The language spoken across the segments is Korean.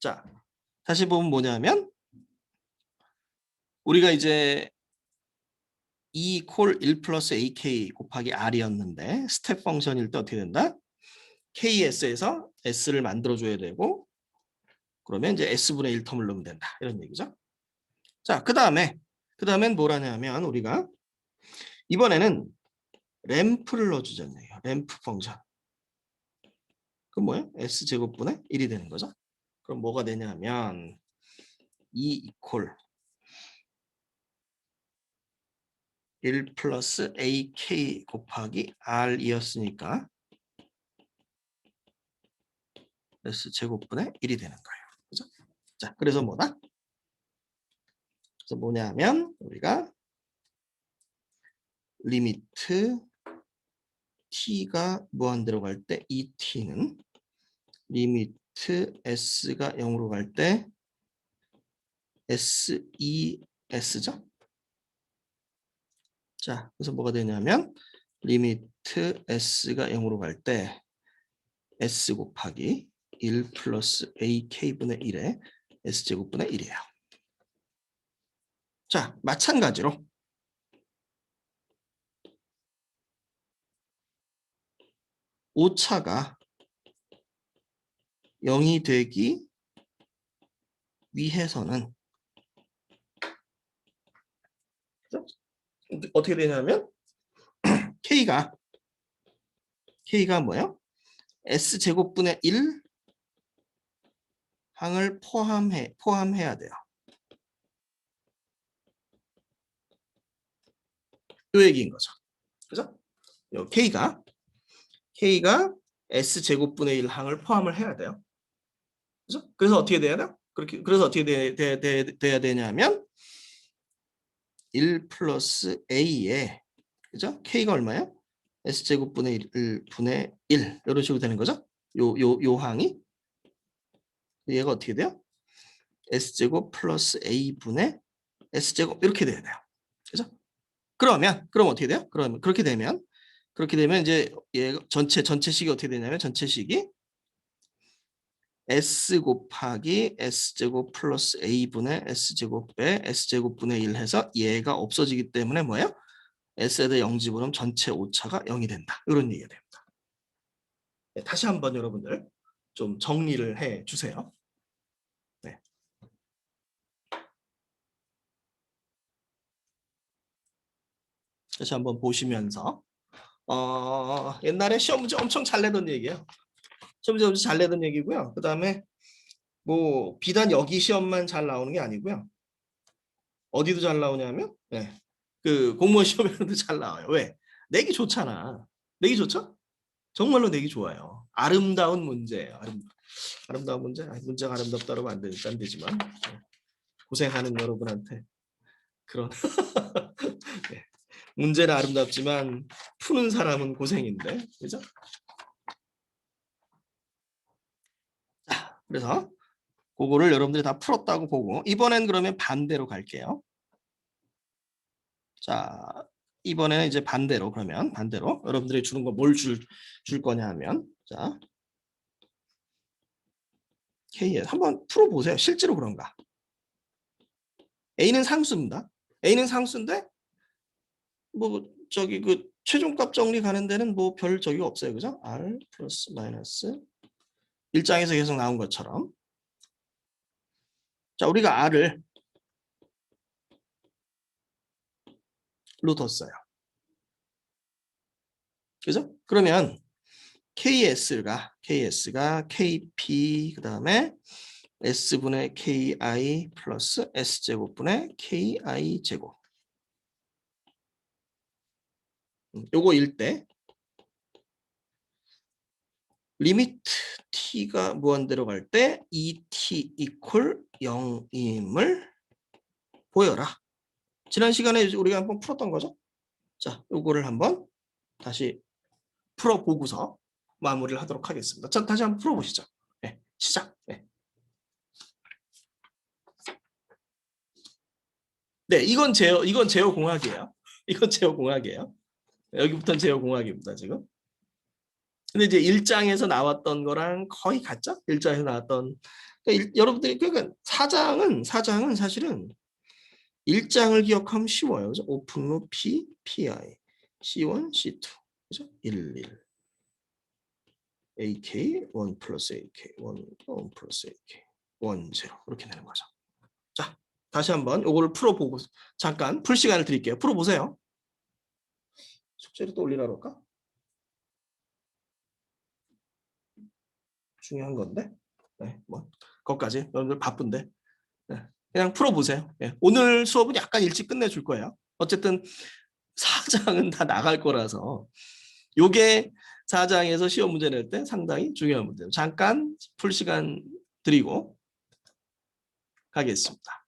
자, 다시 보면 뭐냐면 우리가 이제 E 콜 1 플러스 AK 곱하기 R이었는데 스텝 펑션일 때 어떻게 된다? KS에서 S를 만들어줘야 되고 그러면 이제 S분의 1 텀을 넣으면 된다. 이런 얘기죠. 자, 그 다음엔 뭘 하냐면 우리가 이번에는 램프를 넣어주잖아요. 램프 펑션. 그럼 뭐예요? S제곱분의 1이 되는 거죠. 그럼 뭐가 되냐면 E 이퀄 1 플러스 AK 곱하기 R이었으니까 S제곱분의 1이 되는 거예요. 그죠? 자, 그래서 뭐다? 그래서 뭐냐면 우리가 리미트 t가 무한대로 갈 때 이 t는 리미트 s가 0으로 갈 때 SES죠? 자, 그래서 뭐가 되냐면 리미트 s가 0으로 갈 때 s 곱하기 1 플러스 ak분의 1에 s제곱분의 1이에요. 자, 마찬가지로 오차가 0이 되기 위해서는 어떻게 되냐면 K가 뭐예요? S제곱분의 1 항을 포함해야 돼요. 이 얘기인 거죠. 그죠? K가 S제곱분의 1 항을 포함을 해야 돼요. 그죠? 그래서 어떻게 돼야 돼요? 그래서 어떻게 돼야 되냐면 1 플러스 A에 그죠? K가 얼마예요? S제곱분의 1 분의 1 이런 식으로 되는 거죠? 요 항이 얘가 어떻게 돼요? S제곱 플러스 A분의 S제곱 이렇게 돼야 돼요. 그죠? 그럼 어떻게 돼요? 그럼 그렇게 되면 이제 얘 전체식이 어떻게 되냐면 전체식이 S 곱하기 S제곱 플러스 A분의 S제곱 빼 S제곱분의 1 해서 얘가 없어지기 때문에 뭐예요? S에다 0 집어넣으면 전체 오차가 0이 된다. 이런 얘기가 됩니다. 네, 다시 한번 여러분들 좀 정리를 해 주세요. 네. 다시 한번 보시면서 옛날에 시험 문제 엄청 잘 내던 얘기예요. 시험 문제 엄청 잘 내던 얘기고요. 그다음에 뭐 비단 여기 시험만 잘 나오는 게 아니고요. 어디도 잘 나오냐면 네. 그 공무원 시험에도 잘 나와요. 왜? 내기 좋잖아. 내기 좋죠? 정말로 내기 좋아요. 아름다운 문제예요. 아름다운 문제? 문제가 아름답다고 안 되지만 고생하는 여러분한테 그런 네. 문제는 아름답지만 푸는 사람은 고생인데 그죠? 자, 그래서 그거를 여러분들이 다 풀었다고 보고 이번엔 그러면 반대로 갈게요. 자, 이번에는 이제 반대로 여러분들이 주는 거 뭘 줄 거냐 하면 자 K에 한번 풀어보세요. 실제로 그런가? A는 상수입니다. A는 상수인데 뭐 저기 그 최종값 정리 가는 데는 뭐 별 적이 없어요. 그죠? R 플러스 마이너스 일장에서 계속 나온 것처럼 자 우리가 R을 로 뒀어요. 그죠? 그러면 KS가 KP 그다음에 S분의 KI 플러스 S제곱분의 KI제곱 요거일 때 리미트 t가 무한대로 갈 때 2t 이퀄 0임을 보여라. 지난 시간에 우리가 한번 풀었던 거죠. 자, 요거를 한번 다시 풀어보고서 마무리를 하도록 하겠습니다. 자, 다시 한번 풀어보시죠. 네, 시작. 네. 네, 이건 제어 공학이에요. 이건 제어 공학이에요. 여기부터는 제어 공학입니다, 지금. 근데 이제 1장에서 나왔던 거랑 거의 같죠? 1장에서 나왔던 그러니까 여러분들이 그러니까 사장은 사실은 1장을 기억하면 쉬워요. 그죠? 오픈로 P, PI, C1, C2. 그죠? 1, 1. AK, 1 플러스 AK, 1 플러스 AK, 1, 0. 이렇게 되는 거죠. 자, 다시 한번 요거를 풀어보고 잠깐 풀 시간을 드릴게요. 풀어보세요. 숙제를 또 올리라 그럴까? 중요한 건데. 네, 뭐 거기까지 여러분들 바쁜데. 네, 그냥 풀어보세요. 네, 오늘 수업은 약간 일찍 끝내줄 거예요. 어쨌든 4장은 다 나갈 거라서 요게 4장에서 시험 문제 낼 때 상당히 중요한 문제예요. 잠깐 풀 시간 드리고 가겠습니다.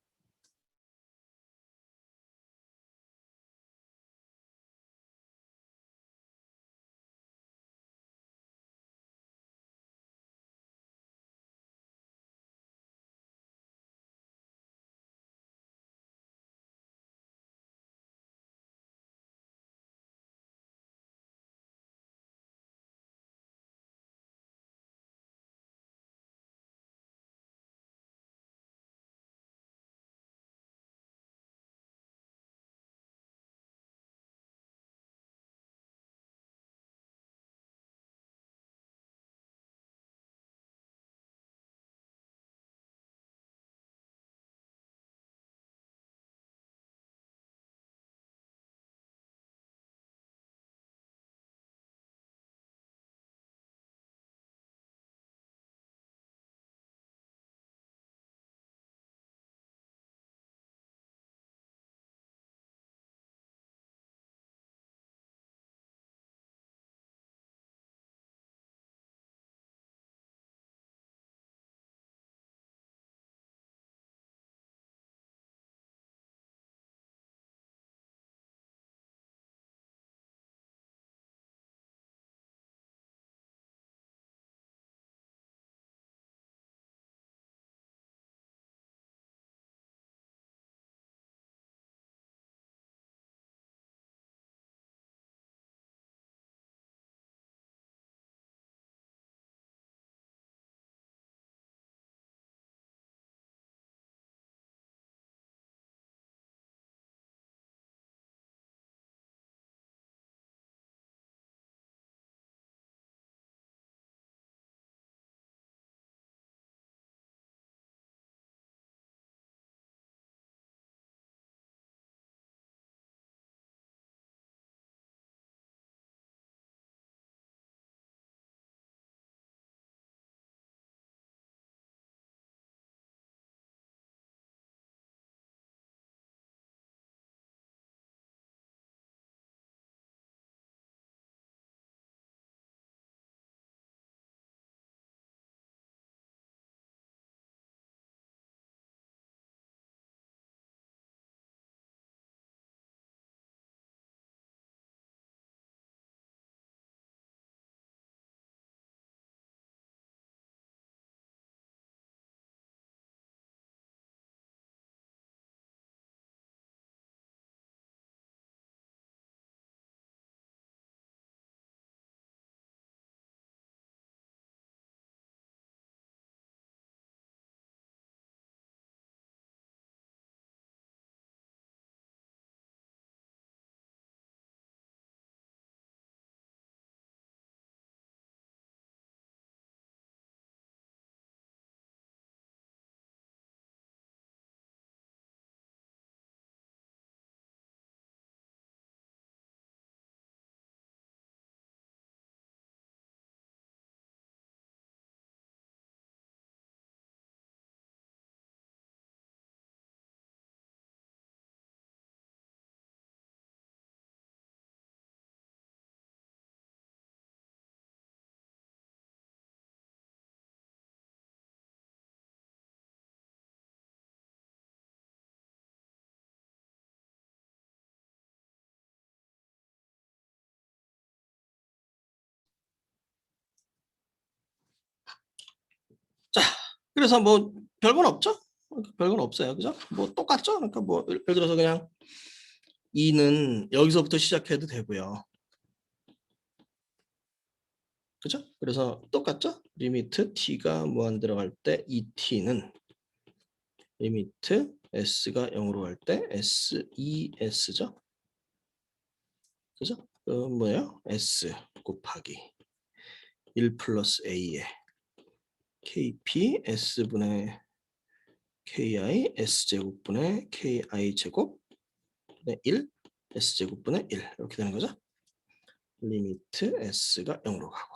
자, 그래서 뭐 별건 없죠? 별건 없어요. 그죠? 뭐 똑같죠? 그러니까 뭐 예를 들어서 그냥 2는 여기서부터 시작해도 되고요. 그죠? 그래서 똑같죠? 리미트 t가 무한 들어갈 때 이 t는 리미트 s가 0으로 갈 때 SES죠? 그죠? 뭐예요? S 곱하기 1 플러스 A에 KP S분의 KI S제곱분의 KI 제곱분의 1 S제곱분의 1 이렇게 되는 거죠? 리미트 S가 0으로 가고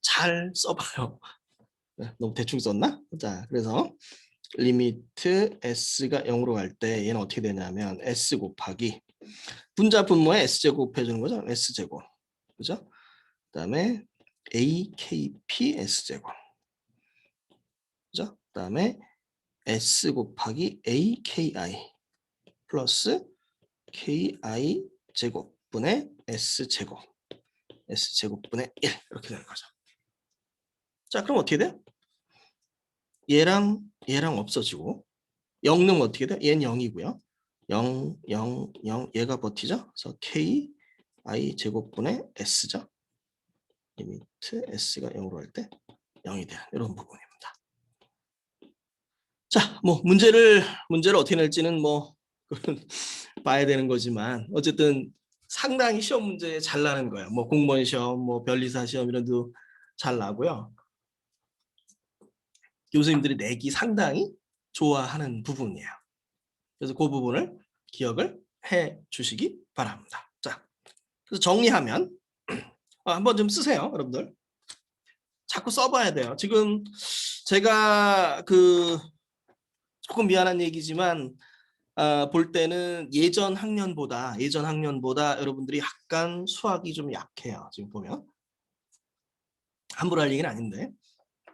잘 써봐요. 네, 너무 대충 썼나? 자, 그래서 리미트 S가 0으로 갈 때 얘는 어떻게 되냐면 S 곱하기 분자 분모에 S제곱 해주는 거죠? S제곱. 그죠? 그 다음에 AKP S제곱. 그죠? 그 다음에 S 곱하기 AKI 플러스 KI 제곱분의 S제곱. S제곱분의 1 이렇게 되는 거죠. 자, 그럼 어떻게 돼요? 얘랑 없어지고 0는 어떻게 돼? 얘는 0이고요. 0, 0, 0 얘가 버티죠? 그래서 K I 제곱분의 S죠. 리미트 S가 0으로 할 때 0이 되는 이런 부분입니다. 자, 뭐 문제를 어떻게 낼지는 뭐 봐야 되는 거지만 어쨌든 상당히 시험 문제 잘 나는 거예요. 뭐 공무원 시험, 뭐 변리사 시험 이런 데도 잘 나고요. 교수님들이 내기 상당히 좋아하는 부분이에요. 그래서 그 부분을 기억을 해 주시기 바랍니다. 자, 그래서 정리하면 한번 좀 쓰세요, 여러분들. 자꾸 써봐야 돼요. 지금 제가 조금 미안한 얘기지만 볼 때는 예전 학년보다 여러분들이 약간 수학이 좀 약해요. 지금 보면 함부로 할 얘기는 아닌데,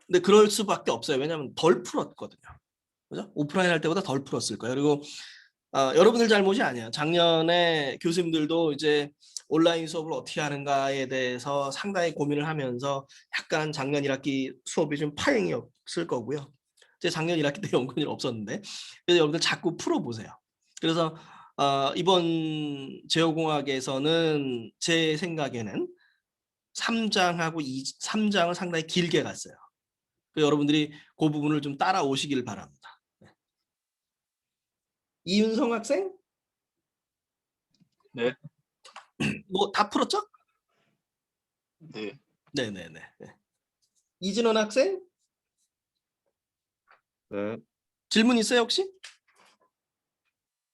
근데 그럴 수밖에 없어요. 왜냐하면 덜 풀었거든요. 그죠? 오프라인 할 때보다 덜 풀었을 거예요. 그리고 여러분들 잘못이 아니에요. 작년에 교수님들도 이제 온라인 수업을 어떻게 하는가에 대해서 상당히 고민을 하면서 약간 작년 1학기 수업이 좀 파행이었을 거고요. 제 작년 1학기 때 연구일 없었는데, 그래서 여러분들 자꾸 풀어보세요. 그래서 이번 제어공학에서는 제 생각에는 3장하고 3장을 상당히 길게 갔어요. 여러분들이 그 부분을 좀 따라오시길 바랍니다. 이윤성 학생? 네. 뭐 다 풀었죠? 네. 네네네. 이진원 학생? 네. 질문 있어요 혹시?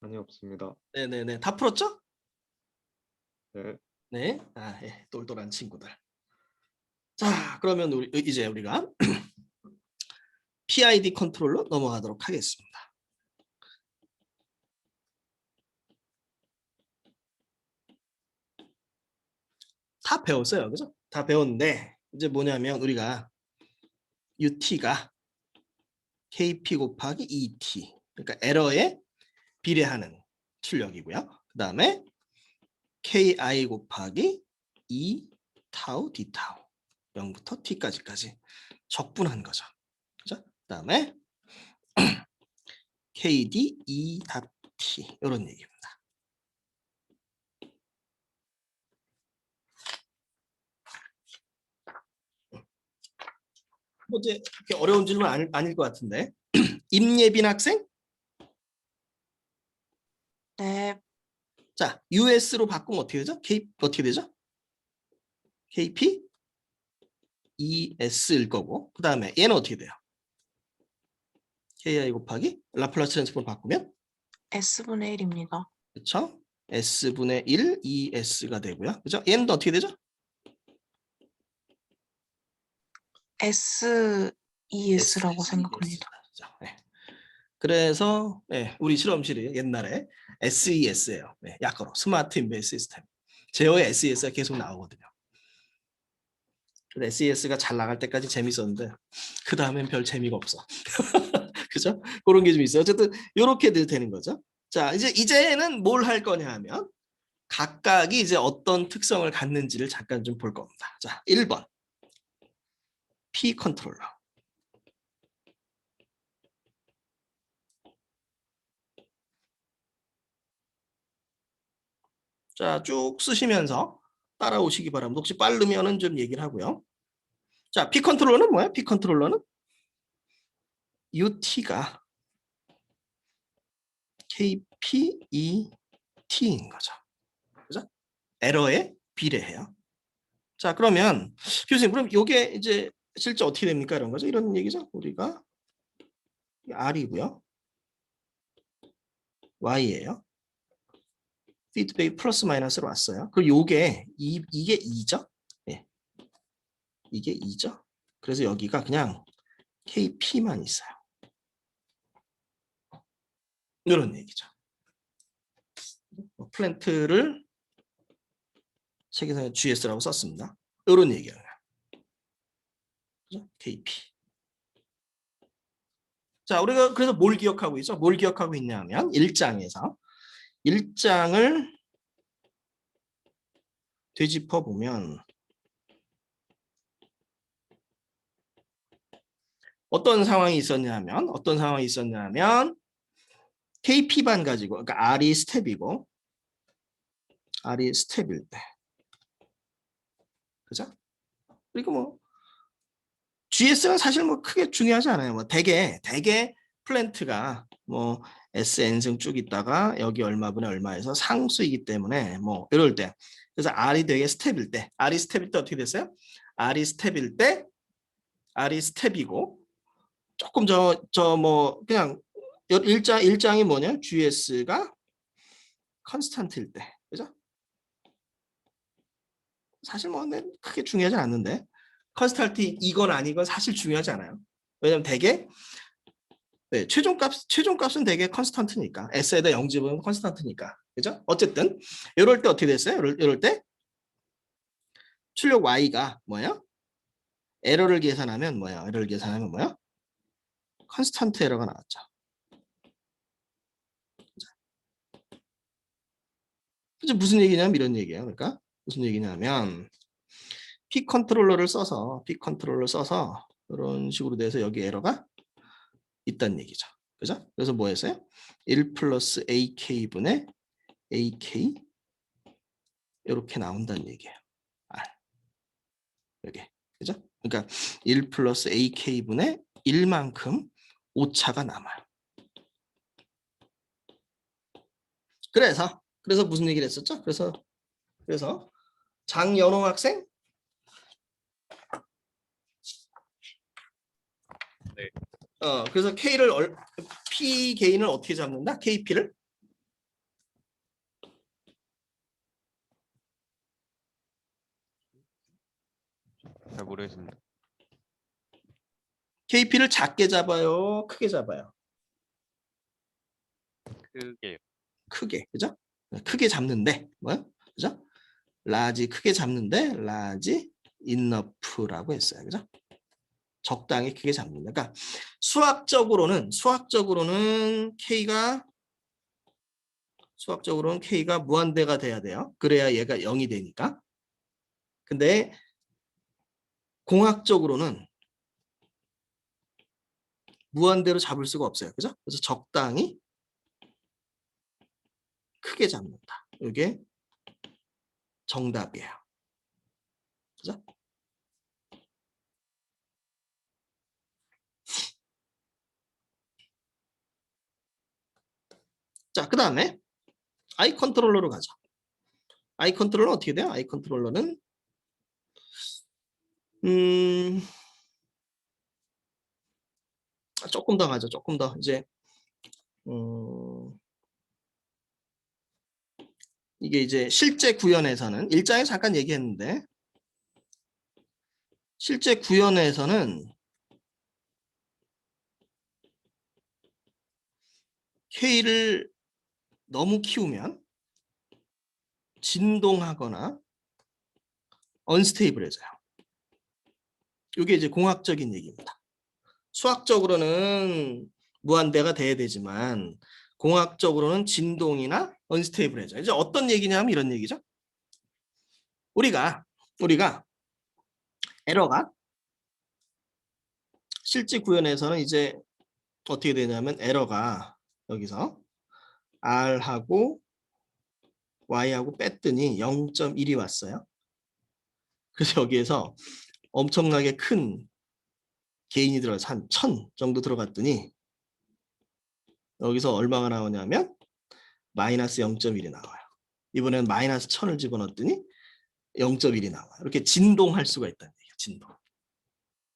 아니 없습니다. 네네네. 다 풀었죠? 네. 네. 예. 똘똘한 친구들. 자, 그러면 이제 우리가 PID 컨트롤로 넘어가도록 하겠습니다. 다 배웠어요. 그죠? 다 배웠는데 이제 뭐냐면 우리가 UT가 KP 곱하기 ET, 그러니까 에러에 비례하는 출력이고요. 그 다음에 KI 곱하기 E 타우 D 타우 0부터 T까지 적분한 거죠. 그죠? 그 다음에 KD E 답 T 이런 얘기입니다. 뭐 이제 그렇게 어려운 질문 아닐 것 같은데 임예빈 학생? 네, 자, US로 바꾸면 어떻게 되죠? 어떻게 되죠? KP ES일 거고 그 다음에 얘는 어떻게 돼요? KI 곱하기 라플라스 트랜스폼 바꾸면 S분의 1입니다. 그렇죠? S분의 1 ES가 되고요. 그죠? 얘는 또 어떻게 되죠? SES라고 생각합니다. SES. 네. 그래서 우리 실험실이 옛날에 SES예요. 약어로 스마트 인베이스 시스템. 제어의 SES가 계속 나오거든요. SES가 잘 나갈 때까지 재밌었는데 그 다음엔 별 재미가 없어. 그죠? 그런 게 좀 있어요. 어쨌든 이렇게 되는 거죠. 자, 이제는 뭘 할 거냐 하면 각각이 이제 어떤 특성을 갖는지를 잠깐 좀 볼 겁니다. 자, 1번 P 컨트롤러. 자, 쭉 쓰시면서 따라오시기 바랍니다. 혹시 빠르면은 좀 얘기를 하고요. 자, P 컨트롤러는 뭐야? P 컨트롤러는 UT가 KPET인 거죠. 그죠? 에러에 비례해요. 자, 그러면 교수님, 그럼 이게 이제 실제 어떻게 됩니까? 이런 거죠. 이런 얘기죠. 우리가 R이고요. Y예요. 피드백이 플러스 마이너스로 왔어요. 그리고 이게 2죠? 예. 이게 2죠? 그래서 여기가 그냥 KP만 있어요. 이런 얘기죠. 플랜트를 책에서 GS라고 썼습니다. 이런 얘기예요. 그죠? KP. 자, 우리가 그래서 뭘 기억하고 있죠? 뭘 기억하고 있냐면 1장에서 1장을 되짚어 보면 어떤 상황이 있었냐면 KP반 가지고, 그러니까 R이 스텝이고 R이 스텝일 때, 그죠? 그리고 뭐 GS는 사실 뭐 크게 중요하지 않아요. 뭐 대개 플랜트가 뭐 SN승 쭉 있다가 여기 얼마분의 얼마에서 상수이기 때문에 뭐 이럴 때, 그래서 R이 되게 스텝일 때, R이 스텝일 때 어떻게 됐어요? R이 스텝일 때 R이 스텝이고 조금 뭐 그냥 일장이 뭐냐? GS가 컨스탄트일 때, 그죠? 사실 뭐 크게 중요하지 않는데 컨스탄트 이건 아니건 사실 중요하지 않아요. 왜냐면 대개 최종값은 대개 컨스탄트니까 S에다 0 집으면 컨스탄트니까, 그죠? 어쨌든 이럴 때 어떻게 됐어요? 이럴 때 출력 Y가 뭐예요? 에러를 계산하면 뭐예요? 컨스탄트 에러가 나왔죠. 이제 무슨 얘기냐면 이런 얘기예요. 그러니까 무슨 얘기냐면 P 컨트롤러를 써서 이런 식으로 돼서 여기 에러가 있다는 얘기죠. 그죠? 그래서 뭐 했어요? 1 플러스 AK분의 AK 이렇게 나온다는 얘기예요. R. 여기. 그죠? 그러니까 1 플러스 AK분의 1만큼 오차가 남아요. 그래서 무슨 얘기를 했었죠? 그래서 장연호 학생? 네. 그래서 P 개인을 어떻게 잡는다? KP를? 잘 모르겠습니다. KP를 작게 잡아요? 크게 잡아요? 크게요. 크게. 그죠? 크게 잡는데 뭐야? 그죠? 라지 크게 잡는데 라지 인너프라고 했어요. 그죠? 적당히 크게 잡는다. 그러니까 수학적으로는 K가 무한대가 돼야 돼요. 그래야 얘가 0이 되니까. 근데 공학적으로는 무한대로 잡을 수가 없어요. 그죠? 그래서 적당히 크게 잡는다. 이게 정답이에요. 그죠? 자, 그 다음에 아이 컨트롤러로 가자. 아이 컨트롤러는 어떻게 돼요? 아이 컨트롤러는 조금 더 가죠. 조금 더 이제 이게 이제 실제 구현에서는 일장에 잠깐 얘기했는데 실제 구현에서는 K를 너무 키우면 진동하거나 언스테이블해져요. 이게 이제 공학적인 얘기입니다. 수학적으로는 무한대가 돼야 되지만 공학적으로는 진동이나 언스테이블해져요. 이제 어떤 얘기냐면 이런 얘기죠. 우리가 에러가 실제 구현에서는 이제 어떻게 되냐면 에러가 여기서 R하고 Y하고 뺐더니 0.1이 왔어요. 그래서 여기에서 엄청나게 큰 개인이 들어가서 한 1000 정도 들어갔더니 여기서 얼마가 나오냐면 마이너스 0.1이 나와요. 이번엔 마이너스 1000을 집어넣었더니 0.1이 나와요. 이렇게 진동할 수가 있다는 얘기예요. 진동.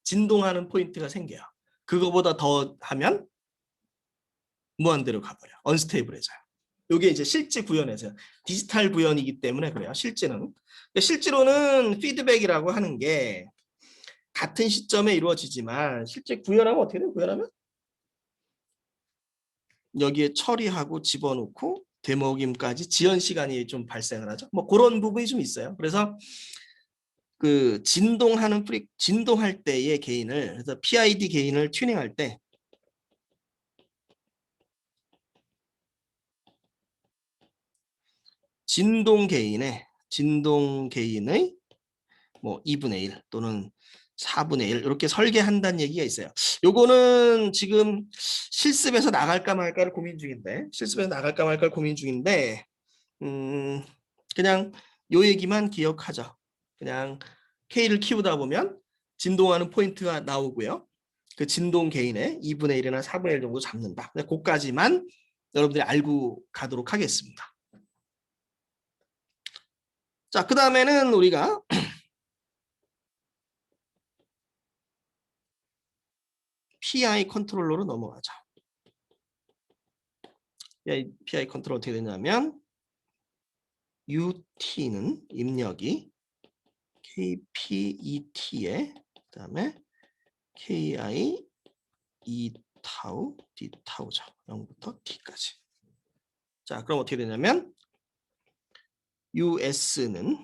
진동하는 포인트가 생겨요. 그거보다 더 하면 무한대로 가버려. 언스테이블해져요. 이게 이제 실제 구현에서 디지털 구현이기 때문에 그래요. 실제로는 피드백이라고 하는 게 같은 시점에 이루어지지만 실제 구현하면 어떻게 돼요? 구현하면 여기에 처리하고 집어넣고 되먹임까지 지연 시간이 좀 발생을 하죠. 뭐 그런 부분이 좀 있어요. 그래서 그 진동할 때의 게인을, 그래서 PID 게인을 튜닝할 때 진동 게인의 뭐 2분의 1 또는 4분의 1 이렇게 설계한다는 얘기가 있어요. 요거는 지금 실습에서 나갈까 말까를 고민 중인데 그냥 요 얘기만 기억하죠. 그냥 K를 키우다 보면 진동하는 포인트가 나오고요. 그 진동 개인의 2분의 1이나 4분의 1 정도 잡는다. 그까지만 여러분들이 알고 가도록 하겠습니다. 자, 그 다음에는 우리가 PI 컨트롤러로 넘어가죠. PI 컨트롤 어떻게 되냐면 UT는 입력이 KPET에 그다음에 KI E타우 D타우죠. 0부터 T까지. 자, 그럼 어떻게 되냐면 US는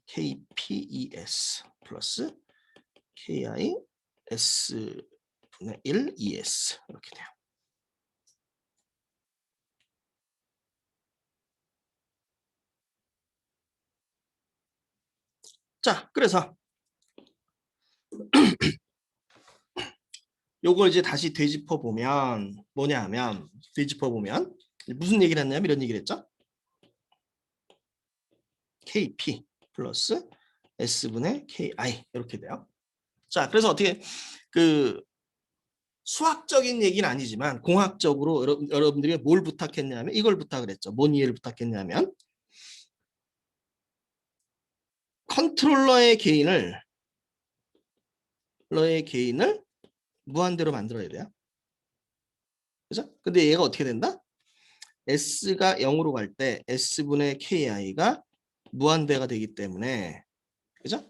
KPES 플러스 KI S분의 1 ES 이렇게 돼요. 자, 그래서 요걸 이제 다시 되짚어 보면 뭐냐면 무슨 얘기를 했냐면 이런 얘기를 했죠. KP 플러스 S분의 KI 이렇게 돼요. 자, 그래서 어떻게 그 수학적인 얘기는 아니지만 공학적으로 여러분들이 뭘 부탁했냐면 이걸 부탁을 했죠. 뭔 이해를 부탁했냐면 컨트롤러의 개인을 무한대로 만들어야 돼요. 그죠? 근데 얘가 어떻게 된다? S가 0으로 갈 때 S분의 KI가 무한대가 되기 때문에 그죠?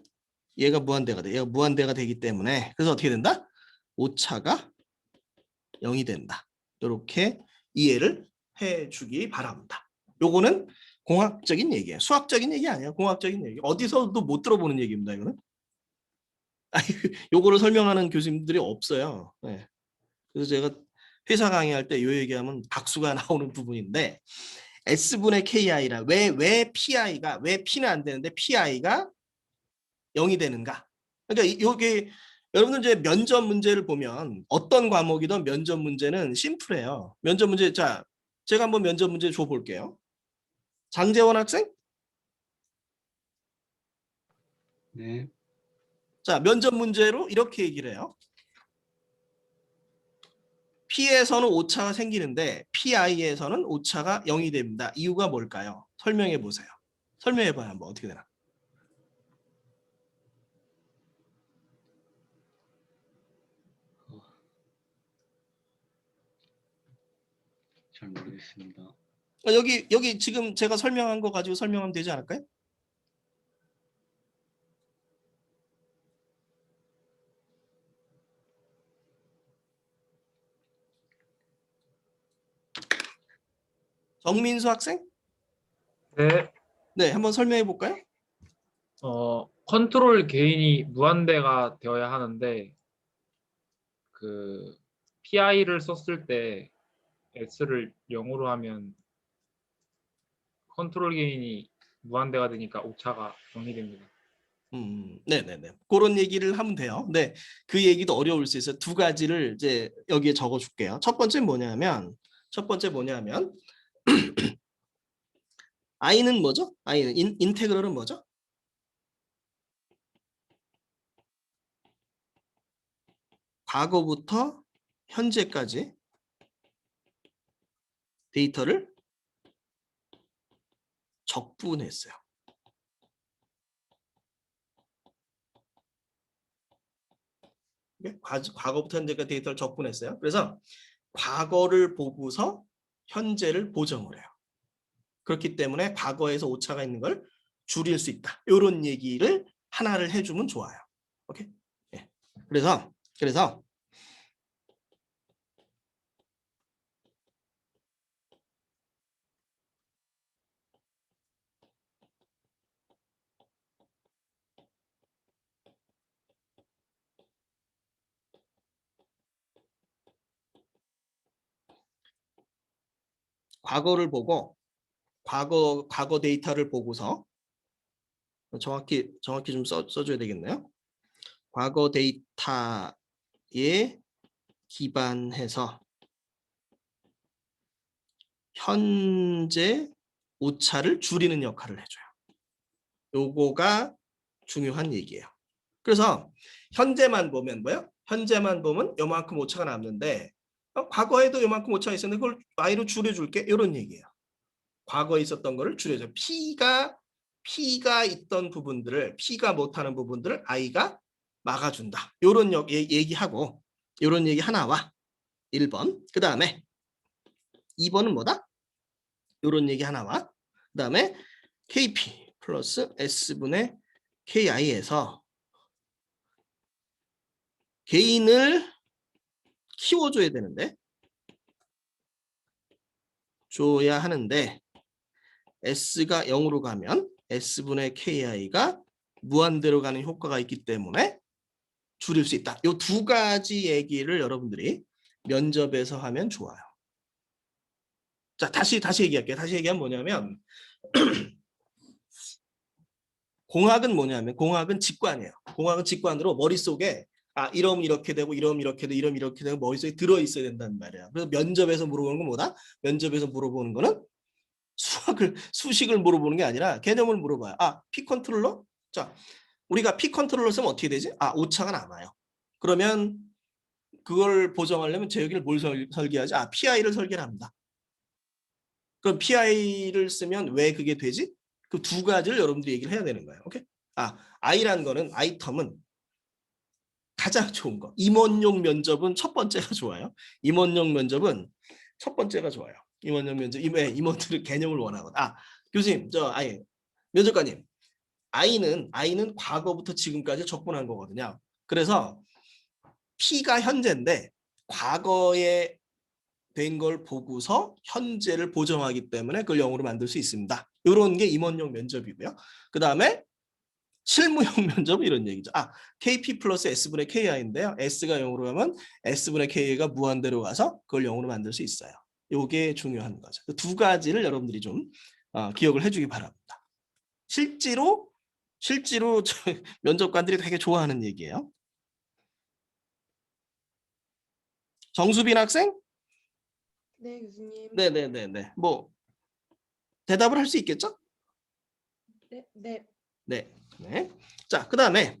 얘가 무한대가 되기 때문에 그래서 어떻게 된다? 오차가 0이 된다. 이렇게 이해를 해주기 바랍니다. 요거는 공학적인 얘기예요. 수학적인 얘기 아니에요. 공학적인 얘기. 어디서도 못 들어보는 얘기입니다. 이거는. 요거를 설명하는 교수님들이 없어요. 네. 그래서 제가 회사 강의할 때 요 얘기하면 박수가 나오는 부분인데 S분의 KI라 왜 PI가 왜 P는 안 되는데 PI가 0이 되는가? 그러니까 요게 여러분들 이제 면접 문제를 보면 어떤 과목이든 면접 문제는 심플해요. 면접 문제 자 제가 한번 면접 문제 줘 볼게요. 장재원 학생? 네. 자, 면접 문제로 이렇게 얘기를 해요. P에서는 오차가 생기는데 PI에서는 오차가 0이 됩니다. 이유가 뭘까요? 설명해 보세요. 설명해 봐요. 한번 어떻게 되나? 잘 모르겠습니다. 여기 지금 제가 설명한 거 가지고 설명하면 되지 않을까요? 정민수 학생? 네, 네, 한번 설명해 볼까요? 컨트롤 개인이 무한대가 되어야 하는데 그 PI를 썼을 때 S를 0으로 하면 컨트롤 개인이 무한대가 되니까 오차가 0이 됩니다. 네네네. 그런 얘기를 하면 돼요. 네, 그 얘기도 어려울 수 있어요. 두 가지를 이제 여기에 적어줄게요. 첫 번째 뭐냐면 I는 뭐죠? I는 인테그럴은 뭐죠? 과거부터 현재까지 데이터를 적분했어요. 과거부터 현재까지 데이터를 적분했어요. 그래서 과거를 보고서 현재를 보정을 해요. 그렇기 때문에 과거에서 오차가 있는 걸 줄일 수 있다. 이런 얘기를 하나를 해주면 좋아요. 오케이? 예. 그래서 과거를 보고 과거 데이터를 보고서 정확히 좀 써줘야 되겠네요. 과거 데이터에 기반해서 현재 오차를 줄이는 역할을 해줘요. 요거가 중요한 얘기예요. 그래서 현재만 보면 뭐요? 현재만 보면 요만큼 오차가 남는데 과거에도 요만큼 오차가 있었는데 그걸 y로 줄여줄게 이런 얘기예요. 과거에 있었던 거를 줄여줘. P가 있던 부분들을 P가 못하는 부분들을 i가 막아준다. 이런 얘기하고 이런 얘기 하나와 1번 그 다음에 2번은 뭐다? 이런 얘기 하나와 그 다음에 KP 플러스 S분의 KI에서 개인을 키워줘야 되는데 줘야 하는데 S가 0으로 가면 S분의 KI가 무한대로 가는 효과가 있기 때문에 줄일 수 있다. 이 두 가지 얘기를 여러분들이 면접에서 하면 좋아요. 자, 다시 얘기할게요. 다시 얘기하면 뭐냐면 공학은 직관이에요. 공학은 직관으로 머릿속에 이러면 이렇게 되고 이러면 이렇게 되고 이러면 이렇게 되고 머릿속에 들어있어야 된다는 말이야. 그래서 면접에서 물어보는 건 뭐다? 면접에서 물어보는 거는 수식을 물어보는 게 아니라 개념을 물어봐요. P 컨트롤러? 자, 우리가 P 컨트롤러 쓰면 어떻게 되지? 오차가 남아요. 그러면 그걸 보정하려면 제 여기를 뭘 설계하지? PI를 설계를 합니다. 그럼 PI를 쓰면 왜 그게 되지? 그 두 가지를 여러분들이 얘기를 해야 되는 거예요. 오케이? I라는 거는 아이텀은 가장 좋은 거. 임원용 면접은 첫 번째가 좋아요. 임원용 면접은 첫 번째가 좋아요. 임원용 면접. 임원들은 개념을 원하거든. 교수님, 면접관님. I는 과거부터 지금까지 적분한 거거든요. 그래서 P가 현재인데 과거에 된 걸 보고서 현재를 보정하기 때문에 그걸 0으로 만들 수 있습니다. 이런 게 임원용 면접이고요. 그 다음에 실무용 면접은 이런 얘기죠. KP 플러스 S분의 KI인데요. S가 0으로 가면 S분의 KI가 무한대로 가서 그걸 0으로 만들 수 있어요. 이게 중요한 거죠. 두 가지를 여러분들이 좀 기억을 해주기 바랍니다. 실제로 면접관들이 되게 좋아하는 얘기예요. 정수빈 학생? 네, 교수님. 네네네네. 뭐 대답을 할 수 있겠죠? 네. 네. 자, 그 다음에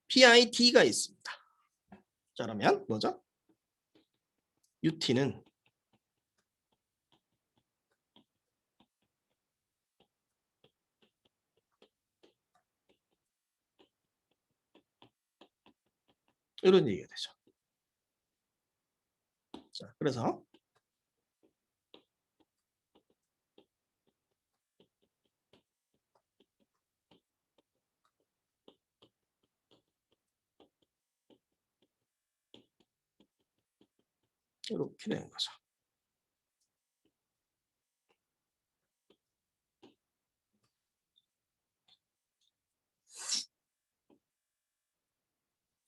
PID가 있습니다. 자, 그러면 뭐죠? UT는 이런 얘기가 되죠. 자, 그래서 이렇게 되는 거죠.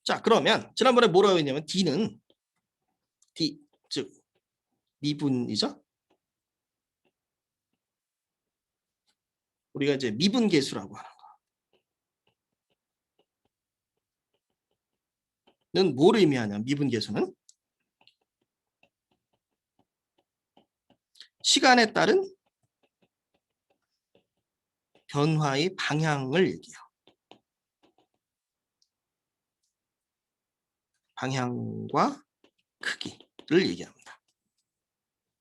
자, 그러면 지난번에 뭐라고 했냐면 D는 즉 미분이죠. 우리가 이제 미분계수라고 하는 거는 뭘 의미하냐면 미분계수는 시간에 따른 변화의 방향을 얘기해요. 방향과 크기를 얘기합니다.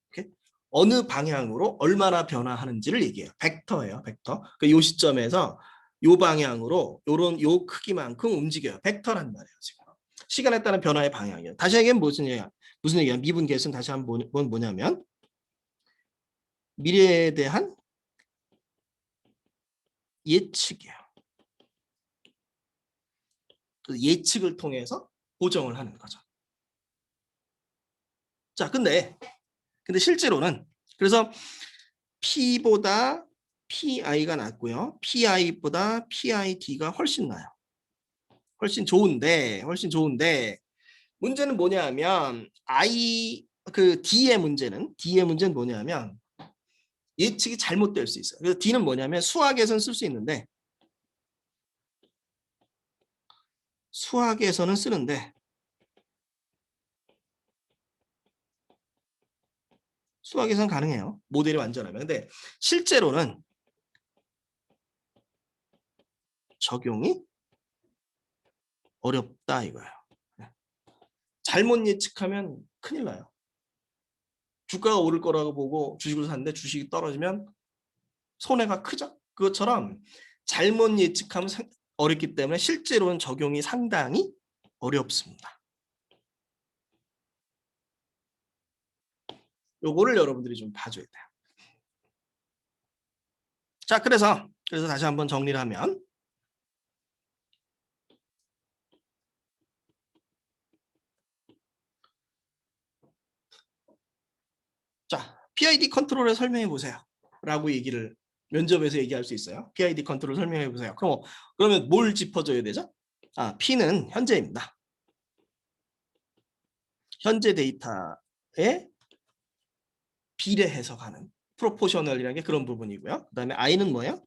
오케이? 어느 방향으로 얼마나 변화하는지를 얘기해요. 벡터예요, 벡터. 이 시점에서 요 방향으로 요 크기만큼 움직여요. 벡터란 말이에요, 지금. 시간에 따른 변화의 방향이에요. 다시 얘기하면 무슨 얘기야? 미분 계수는 다시 한번 뭐냐면 미래에 대한 예측이에요. 그 예측을 통해서 보정을 하는 거죠. 자, 근데 실제로는 그래서 P보다 PI가 낫고요. PI보다 PID가 훨씬 나요. 훨씬 좋은데 문제는 뭐냐면 D의 문제는 뭐냐면 예측이 잘못될 수 있어요. 그래서 D는 뭐냐면 수학에서는 쓸 수 있는데 수학에서는 쓰는데 수학에서는 가능해요. 모델이 완전하면. 근데 실제로는 적용이 어렵다 이거예요. 잘못 예측하면 큰일 나요. 주가가 오를 거라고 보고 주식을 샀는데 주식이 떨어지면 손해가 크죠. 그것처럼 잘못 예측하면 어렵기 때문에 실제로는 적용이 상당히 어렵습니다. 요거를 여러분들이 좀 봐줘야 돼요. 자, 그래서 다시 한번 정리를 하면 자, PID 컨트롤을 설명해 보세요. 라고 얘기를 면접에서 얘기할 수 있어요. PID 컨트롤 설명해 보세요. 그러면 뭘 짚어줘야 되죠? P는 현재입니다. 현재 데이터에 비례해서 가는 프로포셔널이라는 게 그런 부분이고요. 그다음에 I는 뭐예요?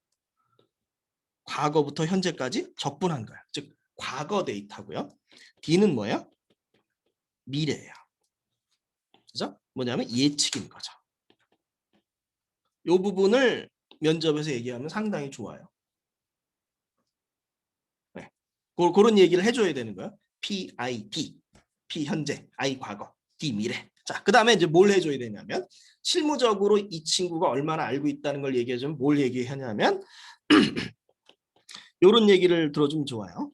과거부터 현재까지 적분한 거예요. 즉 과거 데이터고요. D는 뭐예요? 미래예요. 그죠? 뭐냐면 예측인 거죠. 이 부분을 면접에서 얘기하면 상당히 좋아요. 네. 그런 얘기를 해줘야 되는 거예요. PID, P 현재, I 과거, D 미래. 자, 그 다음에 이제 뭘 해줘야 되냐면 실무적으로 이 친구가 얼마나 알고 있다는 걸 얘기해주면 뭘 얘기하냐면 이런 얘기를 들어주면 좋아요.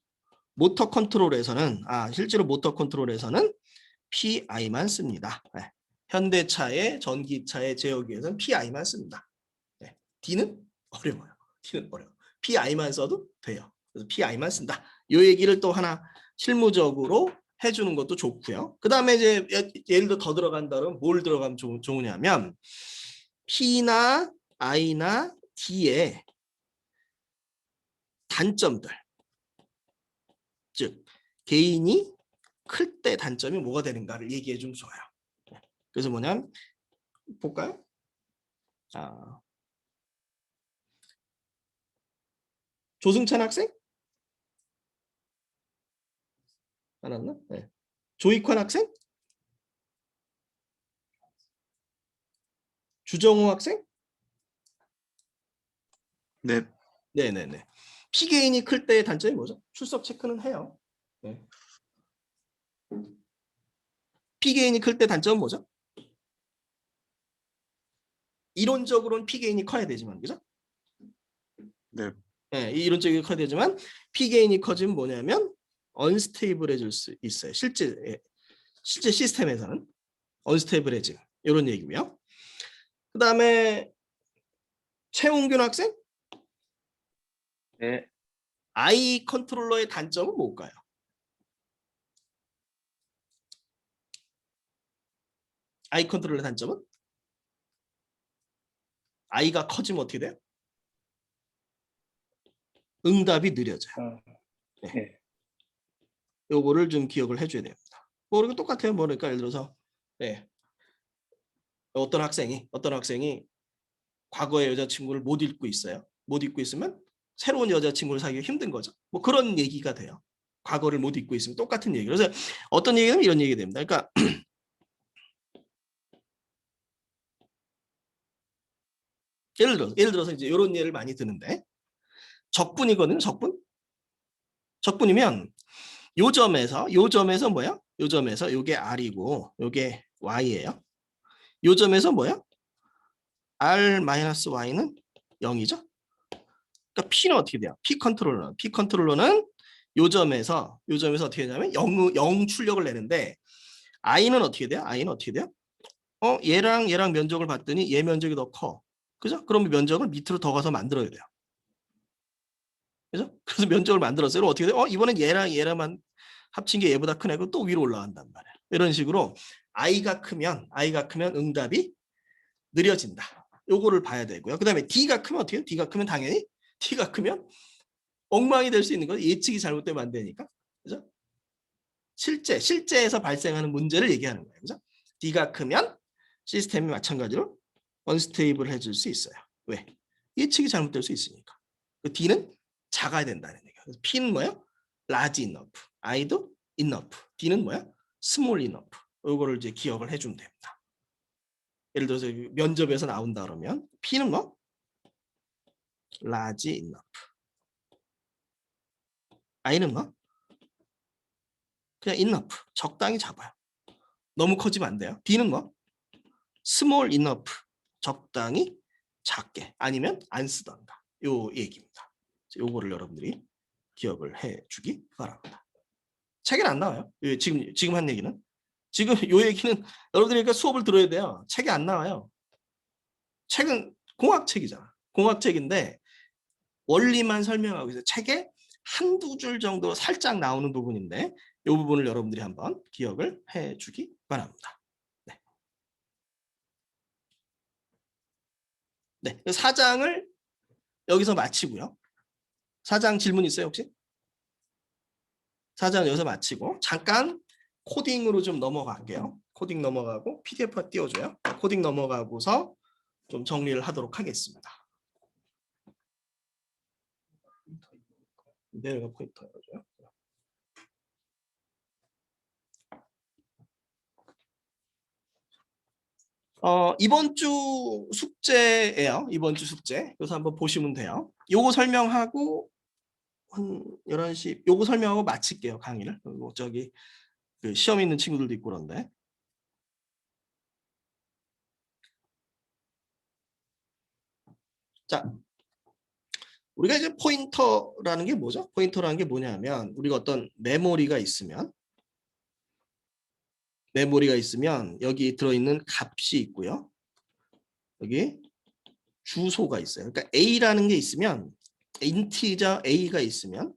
모터 컨트롤에서는 실제로 모터 컨트롤에서는 PI만 씁니다. 네. 현대차의 전기차의 제어기에서는 PI만 씁니다. 네. D는 어려워요. D는 어려워. PI만 써도 돼요. 그래서 PI만 쓴다. 이 얘기를 또 하나 실무적으로 해주는 것도 좋고요. 그 다음에 이제 예를 들어 더 들어간다면 뭘 들어가면 좋으냐면 P나 I나 D의 단점들, 즉 개인이 클 때 단점이 뭐가 되는가를 얘기해 주면 좋아요. 그래서 뭐냐면 볼까요? 조승찬 학생? 안 왔나? 네. 조익환 학생? 주정호 학생? 네. 네네네. P개인이 클 때의 단점이 뭐죠? 출석 체크는 해요. 네. P개인이 클 때 단점은 뭐죠? 이론적으로는 P개인이 커야 되지만, 그죠? 네. 네, 이론적으로 커야 되지만 P개인이 커지면 뭐냐면 언스테이블해질 수 있어요. 실제 시스템에서는 언스테이블해짐 이런 얘기고요. 그 다음에 최홍균 학생? 네. I 컨트롤러의 단점은 뭘까요? I 컨트롤러의 단점은? I가 커지면 어떻게 돼요? 응답이 느려져요. 네. 요거를 좀 기억을 해줘야 됩니다. 뭐 이렇게 똑같아요. 뭐니까 예를 들어서 어떤 학생이 과거의 여자친구를 못 잊고 있어요. 못 잊고 있으면 새로운 여자친구를 사귀기 힘든 거죠. 뭐 그런 얘기가 돼요. 과거를 못 잊고 있으면 똑같은 얘기. 그래서 어떤 얘기는 이런 얘기 됩니다. 그러니까 예를 들어서 이제 이런 예를 많이 드는데 적분이거든요. 적분이면 요 점에서 뭐야? 요 점에서 요게 R이고 요게 Y예요. 요 점에서 뭐야? R-Y는 0이죠. 그러니까 P는 어떻게 돼요? P 컨트롤러는 요 점에서 어떻게 되냐면 0 출력을 내는데 I는 어떻게 돼요? 얘랑 면적을 봤더니 얘 면적이 더 커. 그죠? 그럼 면적을 밑으로 더 가서 만들어야 돼요. 그죠? 그래서 면적을 만들었어요. 그럼 어떻게 돼요? 이번엔 얘랑만 합친 게 얘보다 크네. 그럼 또 위로 올라간단 말이에요. 이런 식으로 I가 크면 응답이 느려진다. 요거를 봐야 되고요. 그다음에 D가 크면 어떻게 해요? D가 크면 당연히 D가 크면 엉망이 될 수 있는 거죠. 예측이 잘못되면 안 되니까. 그죠? 실제에서 발생하는 문제를 얘기하는 거예요. 그죠? D가 크면 시스템이 마찬가지로 언스테이블해질 수 있어요. 왜? 예측이 잘못될 수 있으니까. D는 작아야 된다는 얘기예요. 그래서 P는 뭐야? large enough. I도 enough. D는 뭐야? small enough. 이거를 이제 기억을 해주면 됩니다. 예를 들어서 면접에서 나온다 그러면 P는 뭐? large enough. I는 뭐? 그냥 enough. 적당히 잡아요. 너무 커지면 안 돼요. D는 뭐? small enough. 적당히 작게. 아니면 안 쓰던가. 요 얘기입니다. 요거를 여러분들이 기억을 해주기 바랍니다. 책에는 안 나와요. 지금 한 얘기는. 지금 요 얘기는 여러분들이 그러니까 수업을 들어야 돼요. 책에 안 나와요. 책은 공학책이잖아. 공학책인데 원리만 설명하고 있어요. 책에 한두 줄 정도 살짝 나오는 부분인데 이 부분을 여러분들이 한번 기억을 해주기 바랍니다. 네. 네. 4장을 여기서 마치고요. 4장 질문 있어요 혹시? 4장 여기서 마치고 잠깐 코딩으로 좀 넘어갈게요. 코딩 넘어가고 PDF가 띄워줘요. 코딩 넘어가고서 좀 정리를 하도록 하겠습니다. 내려가 포인터 열어줘요. 이번 주 숙제예요. 이번 주 숙제. 그래서 한번 보시면 돼요. 요거 설명하고 한 11시 요거 설명하고 마칠게요. 강의를. 그리고 저기 그 시험 있는 친구들도 있고 그런데. 자, 우리가 이제 포인터라는 게 뭐죠? 포인터라는 게 뭐냐면 우리가 어떤 메모리가 있으면 여기 들어있는 값이 있고요. 여기 주소가 있어요. 그러니까 A라는 게 있으면 인티저 A가 있으면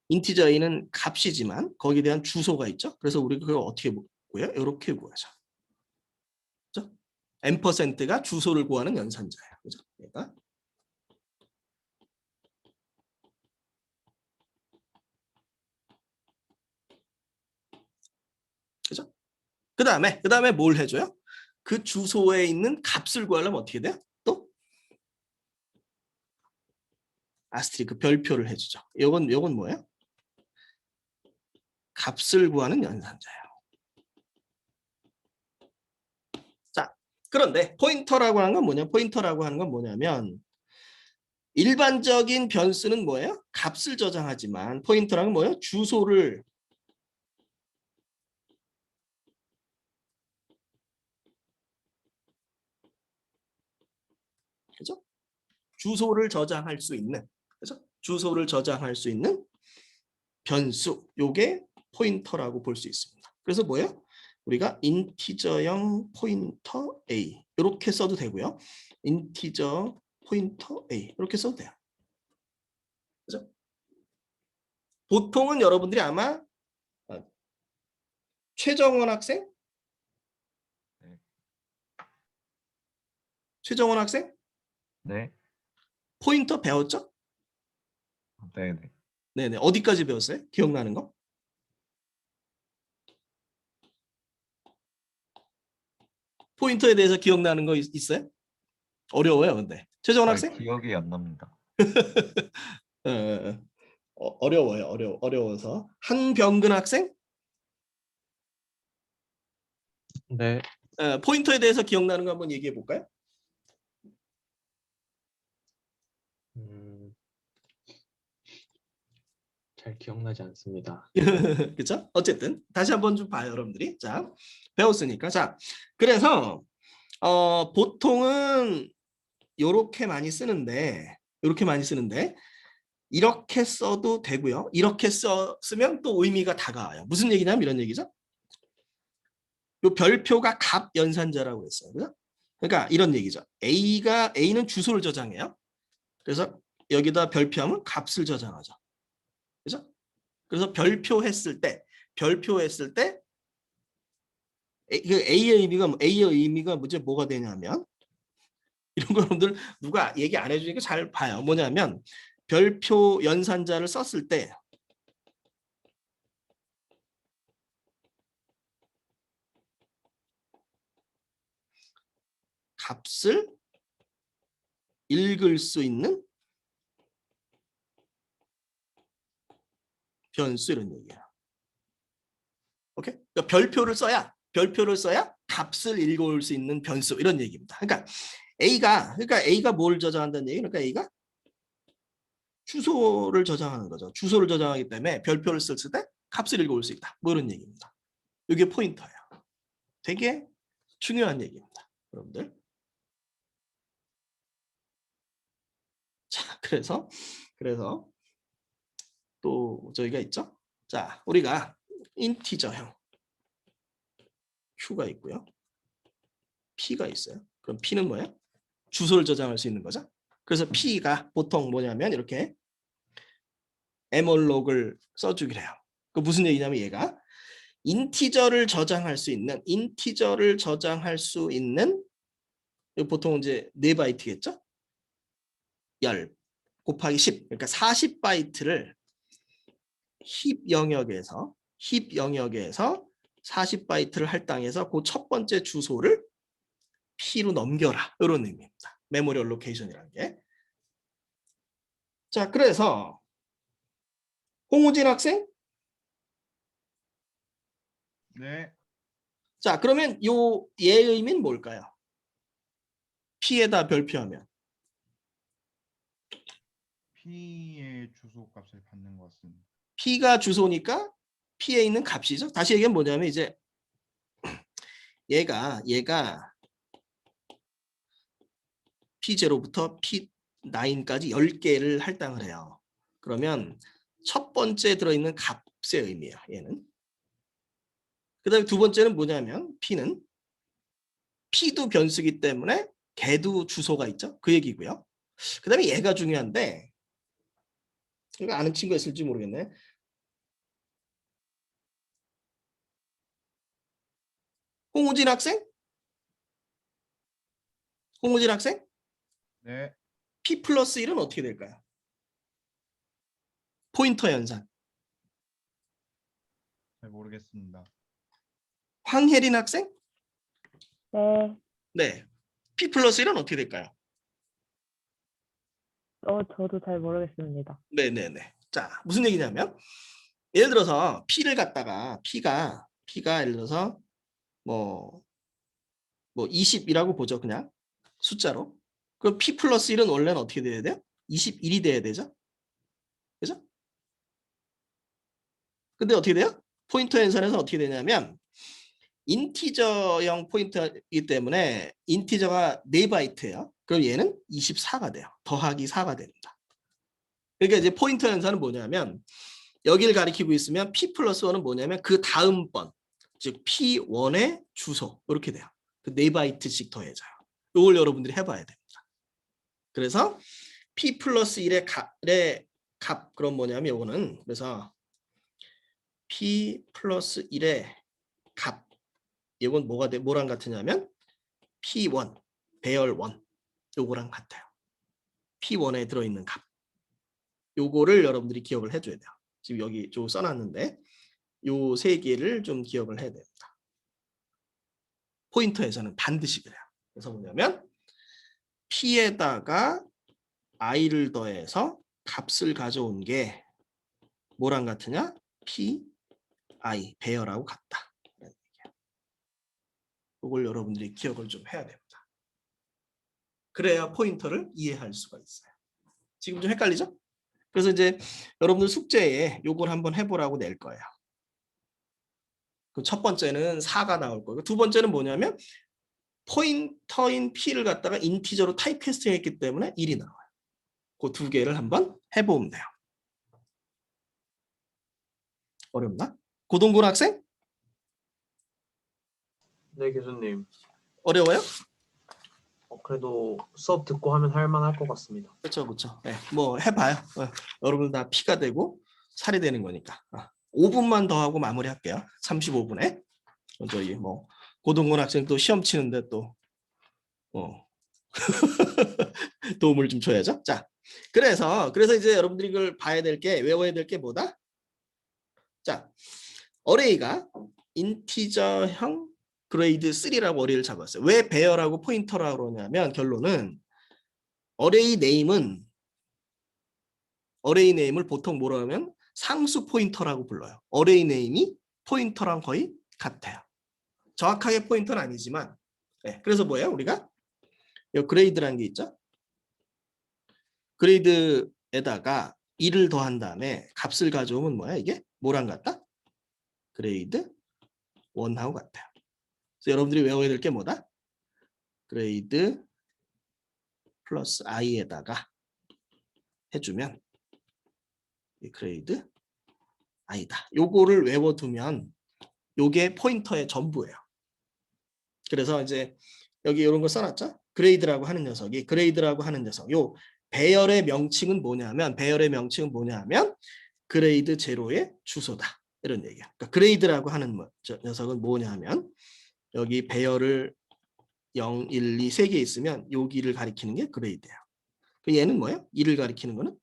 인티저 A는 값이지만 거기에 대한 주소가 있죠. 그래서 우리가 그걸 어떻게 구해요? 이렇게 구하죠. 그렇죠? %가 주소를 구하는 연산자예요. 그죠? 얘가 그죠? 그다음에 뭘 해줘요? 그 주소에 있는 값을 구하려면 어떻게 돼요? 또 아스테리크 별표를 해주죠. 요건 뭐예요? 값을 구하는 연산자예요. 자, 그런데 포인터라고 하는 건 뭐냐? 포인터라고 하는 건 뭐냐면 일반적인 변수는 뭐예요? 값을 저장하지만 포인터라는 건 뭐예요? 주소를 그죠? 주소를 저장할 수 있는 그죠? 주소를 저장할 수 있는 변수 요게 포인터라고 볼 수 있습니다. 그래서 뭐예요? 우리가 인티저형 포인터 A 이렇게 써도 되고요. 인티저 포인터 A 이렇게 써도 돼요. 그죠? 보통은 여러분들이 아마 최정원 학생? 네. 최정원 학생? 네. 포인터 배웠죠? 네네. 네네. 어디까지 배웠어요? 기억나는 거? 포인터에 대해서 기억나는 거 있어요? 어려워요, 근데. 최정원 학생? 기억이 안 납니다. 어려워요, 어려워서. 한병근 학생? 네. 포인터에 대해서 기억나는 거 한번 얘기해 볼까요? 잘 기억나지 않습니다. 그렇죠? 어쨌든 다시 한번 좀 봐요, 여러분들이. 자, 배웠으니까. 자, 그래서 보통은 요렇게 많이 쓰는데 이렇게 써도 되고요. 이렇게 쓰면 또 의미가 다가와요. 무슨 얘기냐면 이런 얘기죠. 요 별표가 갑 연산자라고 했어요. 그죠? 그러니까 이런 얘기죠. A는 주소를 저장해요. 그래서 여기다 별표하면 값을 저장하죠. 그죠? 그래서 별표했을 때 A의 의미가 뭐가 되냐면 이런 거 여러분들 누가 얘기 안 해주니까 잘 봐요. 뭐냐면 별표 연산자를 썼을 때 값을 읽을 수 있는 변수 이런 얘기야. 오케이? 그러니까 별표를 써야 값을 읽어올 수 있는 변수 이런 얘기입니다. 그러니까 A가 뭘 저장한다는 얘기? 그러니까 A가 주소를 저장하는 거죠. 주소를 저장하기 때문에 별표를 썼을 때 값을 읽어올 수 있다. 뭐 이런 얘기입니다. 이게 포인터예요. 되게 중요한 얘기입니다. 여러분들. 자, 그래서 또 저희가 있죠. 자, 우리가 인티저형 Q가 있고요. P가 있어요. 그럼 P는 뭐예요? 주소를 저장할 수 있는 거죠. 그래서 P가 보통 뭐냐면 이렇게 에몰록을 써주기로 해요. 그 무슨 얘기냐면 얘가 인티저를 저장할 수 있는 보통 이제 4바이트겠죠? 10 곱하기 10 그러니까 40바이트를 힙 영역에서 40바이트를 할당해서 그 첫 번째 주소를 P로 넘겨라. 이런 의미입니다. 메모리 얼로케이션이라는 게. 자, 그래서 홍우진 학생? 네. 자, 그러면 얘의 의미는 뭘까요? P에다 별표하면 P의 주소 값을 받는 것은 P가 주소니까 P에 있는 값이죠. 다시 얘기하면 뭐냐면 이제 얘가 P0부터 P9까지 10개를 할당을 해요. 그러면 첫 번째 들어있는 값의 의미예요. 얘는. 그 다음에 두 번째는 뭐냐면 P도 변수기 때문에 걔도 주소가 있죠. 그 얘기고요. 그 다음에 얘가 중요한데 이거 아는 친구가 있을지 모르겠네. 홍우진 학생? 네. P 플러스 1은 어떻게 될까요? 포인터 연산. 잘 모르겠습니다. 황혜린 학생? 네, 네. P 플러스 1은 어떻게 될까요? 저도 잘 모르겠습니다. 네네네. 자, 무슨 얘기냐면 예를 들어서 P를 갖다가 P가 예를 들어서 뭐 20이라고 보죠. 그냥 숫자로. 그럼 P 플러스 1은 원래는 어떻게 돼야 돼요? 21이 돼야 되죠. 그죠? 근데 어떻게 돼요? 포인터 연산에서 어떻게 되냐면 인티저형 포인터이기 때문에 인티저가 4바이트예요. 그럼 얘는 24가 돼요. 더하기 4가 됩니다. 그러니까 이제 포인터 연산은 뭐냐면 여기를 가리키고 있으면 P 플러스 1은 뭐냐면 그 다음 번, 즉 P1의 주소 이렇게 돼요. 그 4바이트씩 더해져요. 이걸 여러분들이 해봐야 됩니다. 그래서 P 플러스 1의 값 그럼 뭐냐면 이거는 그래서 P 플러스 1의 값 이건 뭐랑 같으냐면 P1 배열 1 요거랑 같아요. P1에 들어있는 값 요거를 여러분들이 기억을 해줘야 돼요. 지금 여기 좀 써놨는데 요 세 개를 좀 기억을 해야 됩니다. 포인터에서는 반드시 그래요. 그래서 뭐냐면 P에다가 I를 더해서 값을 가져온 게 뭐랑 같으냐? P, I 배열하고 같다. 이걸 여러분들이 기억을 좀 해야 됩니다. 그래야 포인터를 이해할 수가 있어요. 지금 좀 헷갈리죠? 그래서 이제 여러분들 숙제에 요걸 한번 해보라고 낼 거예요. 그 첫 번째는 4가 나올 거고 두 번째는 뭐냐면 포인터인 P를 갖다가 인티저로 타입캐스팅했기 때문에 1이 나와요. 그 두 개를 한번 해보면 돼요. 어렵나? 고동군 학생? 네, 교수님. 어려워요? 그래도 수업 듣고 하면 할 만할 것 같습니다. 그렇죠, 그렇죠. 네, 뭐 해봐요. 여러분 다 피가 되고 살이 되는 거니까. 5분만 더 하고 마무리할게요. 35분에 저희 뭐 고동군 학생 또 시험 치는데 또 도움을 좀 줘야죠. 자, 그래서 이제 여러분들이 이걸 봐야 될 게 외워야 될 게 뭐다? 자, 어레이가 인티저형 그레이드 3라고 어레이를 잡았어요. 왜 배열하고 포인터라고 그러냐면 결론은 어레이 네임을 보통 뭐라 하면 상수 포인터라고 불러요. 어레이 네임이 포인터랑 거의 같아요. 정확하게 포인터는 아니지만 네, 그래서 뭐예요? 우리가 이 그레이드라는 게 있죠. 그레이드에다가 1을 더한 다음에 값을 가져오면 뭐야? 이게 뭐랑 같다? 그레이드 1하고 같아요. 그래서 여러분들이 외워야 될 게 뭐다? 그레이드 플러스 i에다가 해주면 이 그레이드 i다. 요거를 외워두면 요게 포인터의 전부예요. 그래서 이제 여기 이런 거 써놨죠? 그레이드라고 하는 녀석이 요 배열의 명칭은 뭐냐면 그레이드 제로의 주소다. 이런 얘기야. 그러니까 그레이드라고 하는 녀석은 뭐냐면 여기 배열을 0, 1, 2, 3개 있으면 여기를 가리키는 게 그레이드예요. 얘는 뭐예요? 2를 가리키는 거는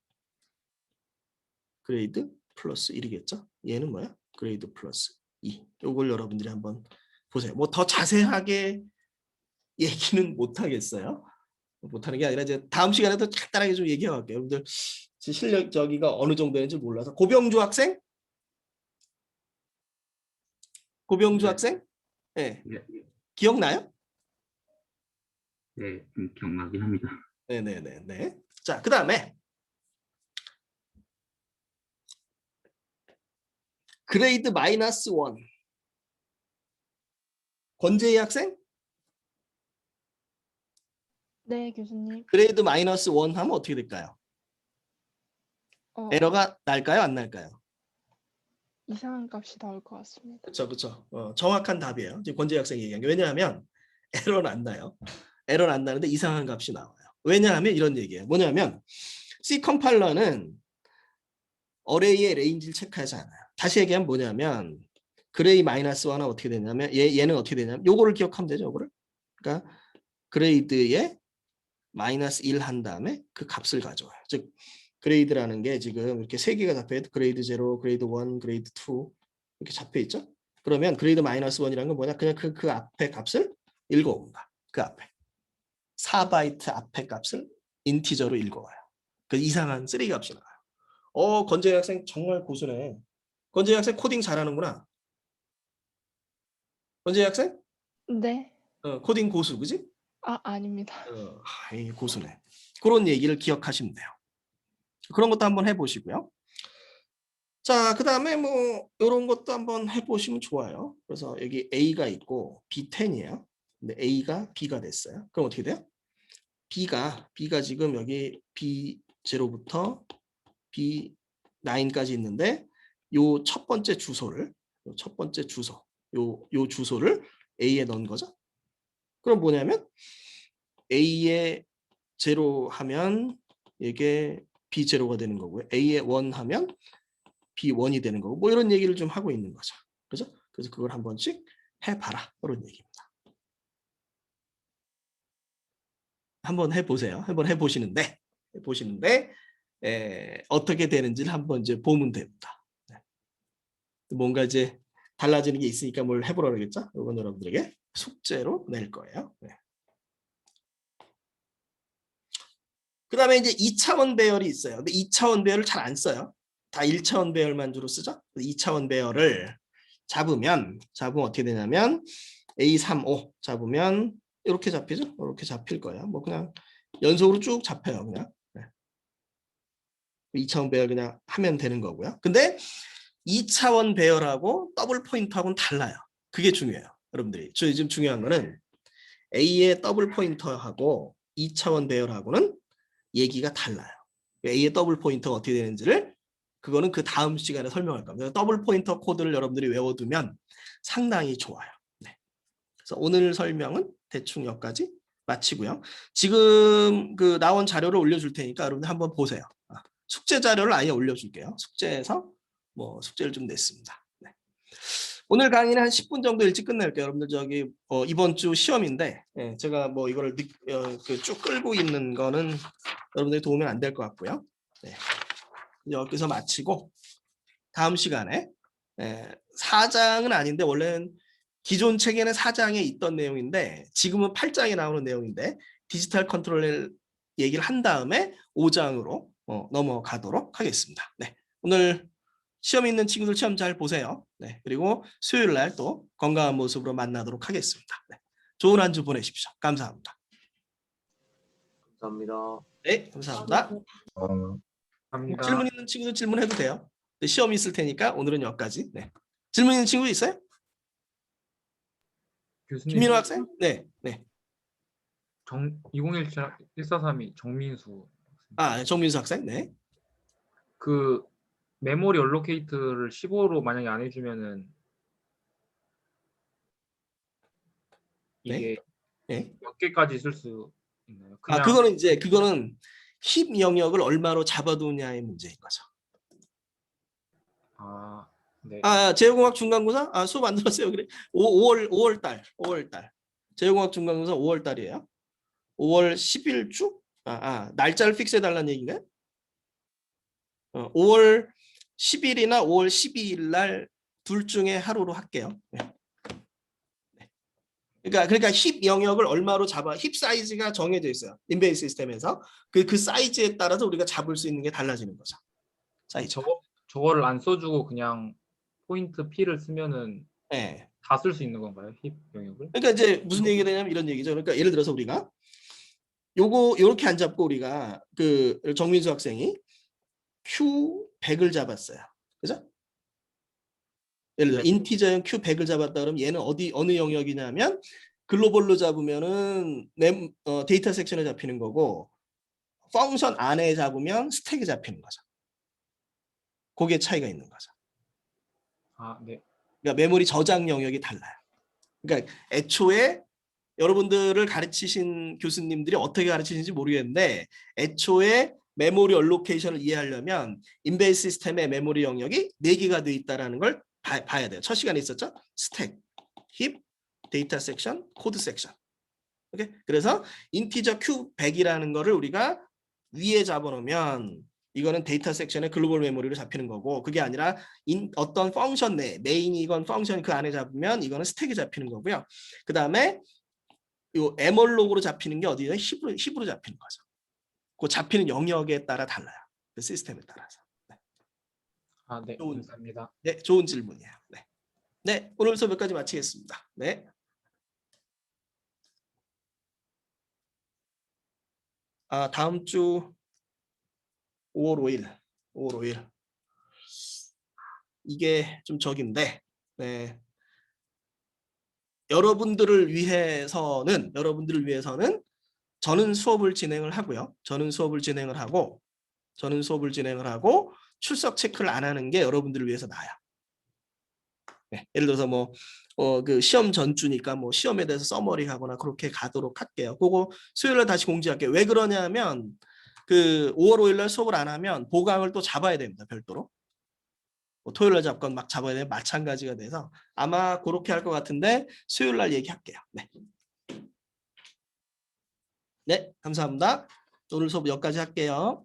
그레이드 플러스 1이겠죠? 얘는 뭐야? 그레이드 플러스 2. 요걸 여러분들이 한번 보세요. 뭐 더 자세하게 얘기는 못 하겠어요. 못하는 게 아니라 이제 다음 시간에도 간단하게 좀 얘기해 갈게요. 여러분들 실력 저기가 어느 정도인지 몰라서. 고병주 학생? 고병주 네. 학생? 네. 네, 기억나요? 네, 기억나긴 합니다. 네네네. 자, 그 다음에 그레이드 마이너스 1. 권재희 학생? 네, 교수님. 그레이드 마이너스 1 하면 어떻게 될까요? 에러가 날까요? 안 날까요? 이상한 값이 나올 것 같습니다. 그렇죠. 정확한 답이에요. 지금 권재희 학생이 얘기한 게. 왜냐하면 에러는 안 나요. 에러는 안 나는데 이상한 값이 나와요. 왜냐하면 이런 얘기예요. 뭐냐면 C 컴파일러는 어레이의 레인지를 체크하지 않아요. 다시 얘기하면 뭐냐면 그레이 마이너스 1은 어떻게 되냐면 얘는 어떻게 되냐면 요거를 기억하면 되죠. 요거를. 그러니까 그레이드에 마이너스 1 한 다음에 그 값을 가져와요. 즉 그레이드라는 게 지금 이렇게 세 개가 잡혀 있고 그레이드 0, 그레이드 1, 그레이드 2 이렇게 잡혀 있죠. 그러면 그레이드 마이너스 1이라는 건 뭐냐? 그냥 그 앞에 값을 읽어온다. 그 앞에 4바이트 앞에 값을 인티저로 읽어와요. 그 이상한 3 값이 나와요. 권재희 학생 정말 고수네. 권재희 학생 코딩 잘하는구나. 권재희 학생? 네. 코딩 고수, 그지? 아닙니다. 이 고수네. 그런 얘기를 기억하시면 돼요. 그런 것도 한번 해보시고요. 자, 그 다음에 뭐 이런 것도 한번 해보시면 좋아요. 그래서 여기 A가 있고 B10이에요. 근데 A가 B가 됐어요. 그럼 어떻게 돼요? B가 지금 여기 B0부터 B9까지 있는데 요 첫 번째 주소를 요 주소를 A에 넣은 거죠. 그럼 뭐냐면 A에 0 하면 이게 B0가 되는 거고요. A에 1 하면 B1이 되는 거고 뭐 이런 얘기를 좀 하고 있는 거죠. 그죠? 그래서 그걸 한 번씩 해봐라. 그런 얘기입니다. 한번 해보세요. 한번 해보시는데 어떻게 되는지를 한번 이제 보면 됩니다. 뭔가 이제 달라지는 게 있으니까 뭘 해보라 그러겠죠? 이건 여러분들에게 숙제로 낼 거예요. 그 다음에 이제 2차원 배열이 있어요. 근데 2차원 배열을 잘 안 써요. 다 1차원 배열만 주로 쓰죠. 2차원 배열을 잡으면 어떻게 되냐면 A35 잡으면 이렇게 잡히죠. 이렇게 잡힐 거예요. 뭐 그냥 연속으로 쭉 잡혀요. 그냥. 2차원 배열 그냥 하면 되는 거고요. 근데 2차원 배열하고 더블 포인터하고는 달라요. 그게 중요해요. 여러분들이. 저 지금 중요한 거는 A의 더블 포인터하고 2차원 배열하고는 얘기가 달라요. A의 더블 포인터가 어떻게 되는지를 그거는 그 다음 시간에 설명할 겁니다. 더블 포인터 코드를 여러분들이 외워두면 상당히 좋아요. 네. 그래서 오늘 설명은 대충 여기까지 마치고요. 지금 그 나온 자료를 올려줄 테니까 여러분들 한번 보세요. 숙제 자료를 아예 올려줄게요. 숙제에서 뭐 숙제를 좀 냈습니다. 네. 오늘 강의는 한 10분 정도 일찍 끝낼게요. 여러분들 저기 이번 주 시험인데 제가 뭐 이거를 쭉 끌고 있는 거는 여러분들이 도움이 안 될 것 같고요. 네. 여기서 마치고 다음 시간에 4장은 아닌데 원래는 기존 책에는 4장에 있던 내용인데 지금은 8장에 나오는 내용인데 디지털 컨트롤 얘기를 한 다음에 5장으로 넘어가도록 하겠습니다. 네. 오늘 시험 있는 친구들 시험 잘 보세요. 네. 그리고 수요일 날 또 건강한 모습으로 만나도록 하겠습니다. 네. 좋은 한 주 보내십시오. 감사합니다. 감사합니다. 네, 감사합니다. 감사합니다. 질문 있는 친구들 질문해도 돼요. 네, 시험 있을 테니까 오늘은 여기까지. 네. 질문 있는 친구 있어요? 교수님 김민호 학생? 네, 네. 2017-1432 정민수. 정민수 학생. 네. 그 메모리 얼로케이트를 15로 만약에 안 해주면은 이게 네. 몇 개까지 쓸 수 있나요? 그냥 그거는 힙 영역을 얼마로 잡아두냐의 문제인 거죠. 네. 제어공학 중간고사? 수업 안 들었어요. 그래. 5월 달. 제어공학 중간고사 5월 달이에요. 5월 10일 주? 날짜를 픽스해 달라는 얘기인가요? 5월 10일이나 5월 12일 날 둘 중에 하루로 할게요. 네. 그러니까 힙 영역을 얼마로 잡아? 힙 사이즈가 정해져 있어요. 인베이스 시스템에서 그 사이즈에 따라서 우리가 잡을 수 있는 게 달라지는 거죠. 사이즈. 저거를 안 써주고 그냥 포인트 P를 쓰면은 네. 다 쓸 수 있는 건가요? 힙 영역을? 그러니까 이제 무슨 얘기가 되냐면 이런 얘기죠. 그러니까 예를 들어서 우리가 요렇게 안 잡고 우리가 그 정민수 학생이 Q100을 잡았어요. 그죠? 예를 들어 인티저형 Q100을 잡았다 그러면 얘는 어느 영역이냐면 글로벌로 잡으면은 데이터 섹션에 잡히는 거고 펑션 안에 잡으면 스택에 잡히는 거죠. 그게 차이가 있는 거죠. 네. 그러니까 메모리 저장 영역이 달라요. 그러니까 애초에 여러분들을 가르치신 교수님들이 어떻게 가르치는지 모르겠는데 애초에 메모리 얼로케이션을 이해하려면 인베이스 시스템의 메모리 영역이 4개가 되어 있다는 걸 봐야 돼요. 첫 시간에 있었죠? 스택, 힙, 데이터 섹션, 코드 섹션. 오케이? 그래서 인티저 Q100이라는 거를 우리가 위에 잡아놓으면 이거는 데이터 섹션의 글로벌 메모리로 잡히는 거고 그게 아니라 어떤 펑션 내 메인이건 펑션 그 안에 잡으면 이거는 스택이 잡히는 거고요. 그 다음에 요 에멀록으로 잡히는 게 어디에 힙으로 잡히는 거죠. 그 잡히는 영역에 따라 달라요. 그 시스템에 따라서. 네. 감사합니다. 네, 좋은 질문이에요. 네. 네, 오늘 수업 여기까지 마치겠습니다. 네. 다음 주 5월 5일. 이게 좀 적인데, 네. 여러분들을 위해서는 저는 수업을 진행을 하고요. 저는 수업을 진행을 하고 출석 체크를 안 하는 게 여러분들을 위해서 나아요. 네, 예를 들어서 그 시험 전주니까 시험에 대해서 서머리하거나 그렇게 가도록 할게요. 그거 수요일날 다시 공지할게요. 왜 그러냐면 그 5월 5일 날 수업을 안 하면 보강을 또 잡아야 됩니다. 별도로. 토요일 날 잡건 막 잡아야 되면 마찬가지가 돼서 아마 그렇게 할 것 같은데 수요일 날 얘기할게요. 네. 네, 감사합니다. 오늘 수업 여기까지 할게요.